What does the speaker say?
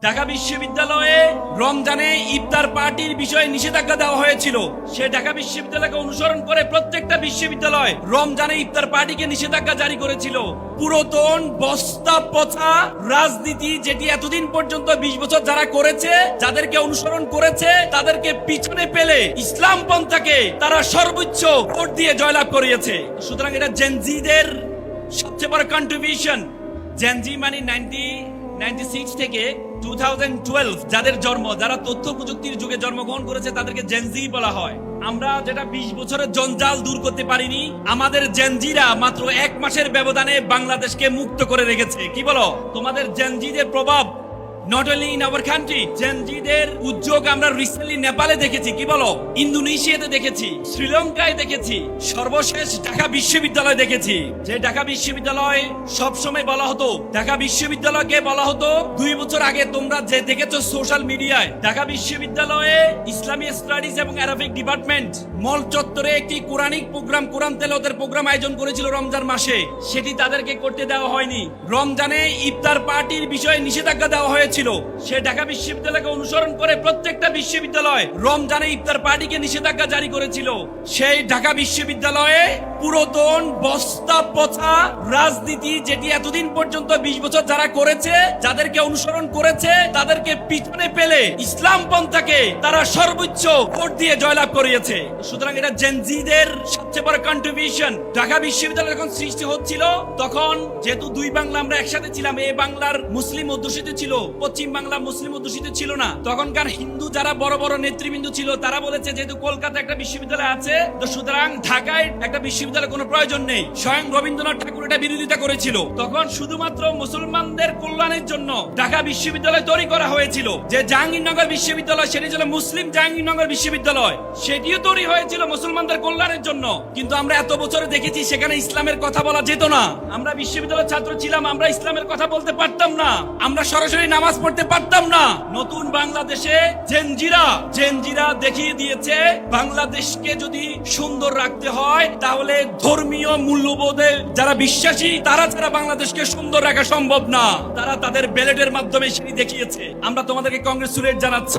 ঢাকা বিশ্ববিদ্যালয়ে রমজানে ইফতার পার্টির বিষয়ে নিষেধাজ্ঞা দেওয়া হয়েছিল। সে ঢাকা বিশ্ববিদ্যালয়কে অনুসরণ করে প্রত্যেকটা বিশ্ববিদ্যালয় রমজানে ইফতার পার্টিকে নিষেধাজ্ঞা জারি করেছিল। পুরাতন বস্তা পচা রাজনীতি, যেটি এতদিন পর্যন্ত 20 বছর যারা করেছে, যাদেরকে অনুসরণ করেছে, তাদেরকে পিছনে ফেলে ইসলাম পন্থাকে তারা সর্বোচ্চ ভোট দিয়ে জয়লাভ করিয়েছে। সুতরাং এটা জেনজিদের সবচেয়ে বড় কন্ট্রিবিউশন। জেনজি মানে 96 থেকে 2012 যাদের জন্ম, যারা তথ্য প্রযুক্তির যুগে জন্মগ্রহণ করেছে, তাদেরকে জেনজি বলা হয়। আমরা যেটা 20 বছরের জঞ্জাল দূর করতে পারিনি, আমাদের জেনজিরা মাত্র 1 মাসের ব্যবধানে বাংলাদেশকে মুক্ত করে রেখেছে। কি বলো? তোমাদের জেনজিদের প্রভাব not only in our country, জেনজিদের উদ্যোগ আমরা রিসেন্টলি নেপালে দেখেছি। কি বলো? ইন্দোনেশিয়াতে দেখেছি, শ্রীলঙ্কায় দেখেছি, সর্বশেষ ঢাকা বিশ্ববিদ্যালয় দেখেছি। যে ঢাকা বিশ্ববিদ্যালয় সবসময় বলা হতো, ঢাকা বিশ্ববিদ্যালয়কে বলা হতো 2 বছর আগে তোমরা যে দেখেছো সোশ্যাল মিডিয়ায়, ঢাকা বিশ্ববিদ্যালয়ে ইসলামী স্টাডিজ এবং আরবিক ডিপার্টমেন্ট মল চত্বরে একটি কোরআনিক প্রোগ্রাম, কোরআন তেলাওয়াতের প্রোগ্রাম আয়োজন করেছিল রমজান মাসে। সেটি তাদেরকে করতে দেওয়া হয়নি। রমজানে ইফতার পার্টির বিষয়ে নিষেধাজ্ঞা দেওয়া হয়েছিল। সে ঢাকা বিশ্ববিদ্যালয়কে অনুসরণ করে প্রত্যেকটা বিশ্ববিদ্যালয় রমজানে ইফতার পার্টিকে নিষেধাজ্ঞা জারি করেছিল। সেই ঢাকা বিশ্ববিদ্যালয়ে পুরাতন বস্তা পচা রাজনীতি, যেটি এতদিন পর্যন্ত 20 বছর যারা করেছে, যাদেরকে অনুসরণ করেছে, তাদেরকে পিছনে ফেলে ইসলাম পন্থাকে তারা সর্বোচ্চ ভোট দিয়ে জয়লাভ করিয়েছে। সুতরাং এটা জেনজিদের সবচেয়ে বড় কন্ট্রিবিউশন। ঢাকা বিশ্ববিদ্যালয় যখন সৃষ্টি হচ্ছিল, তখন যেহেতু 2 বাংলা আমরা একসাথে ছিলাম, এই বাংলার মুসলিম অধ্যুষিত ছিল, পশ্চিম বাংলা মুসলিম অধ্যুষিত ছিল না। তখনকার হিন্দু যারা বড় বড় নেতৃবৃন্দ ছিল, তারা বলেছে যেহেতু কলকাতা একটা বিশ্ববিদ্যালয় আছে, তো সুতরাং ঢাকায় একটা বিশ্ববিদ্যালয়ের কোনো প্রয়োজন নেই। স্বয়ং রবীন্দ্রনাথ ঠাকুর এটা বিরোধিতা করেছিল। তখন শুধুমাত্র মুসলমানদের কল্যাণের জন্য ঢাকা বিশ্ববিদ্যালয় তৈরি করা হয়েছিল। যে জাহাঙ্গীরনগর বিশ্ববিদ্যালয়, সেটি ছিল মুসলিম জাহাঙ্গীরনগর বিশ্ববিদ্যালয়, সেটিও তৈরি হয়েছিল মুসলমানদের কল্যাণের জন্য। কিন্তু আমরা এত বছরে দেখেছি সেখানে ইসলামের কথা বলা যেত না। আমরা বিশ্ববিদ্যালয়ের ছাত্র ছিলাম, আমরা ইসলামের কথা বলতে পারতাম না, আমরা সরাসরি নামাজ পড়তে পারতাম না। নতুন বাংলাদেশে জেনজিরা দেখিয়ে দিয়েছে, বাংলাদেশকে যদি সুন্দর রাখতে হয়, তাহলে ধর্মীয় মূল্যবোধে যারা বিশ্বাসী, তারা ছাড়া বাংলাদেশকে সুন্দর রাখা সম্ভব না। তারা তাদের ব্যালটের মাধ্যমে সেটি দেখিয়েছে। আমরা তোমাদেরকে কংগ্রেচুলেট জানাচ্ছি।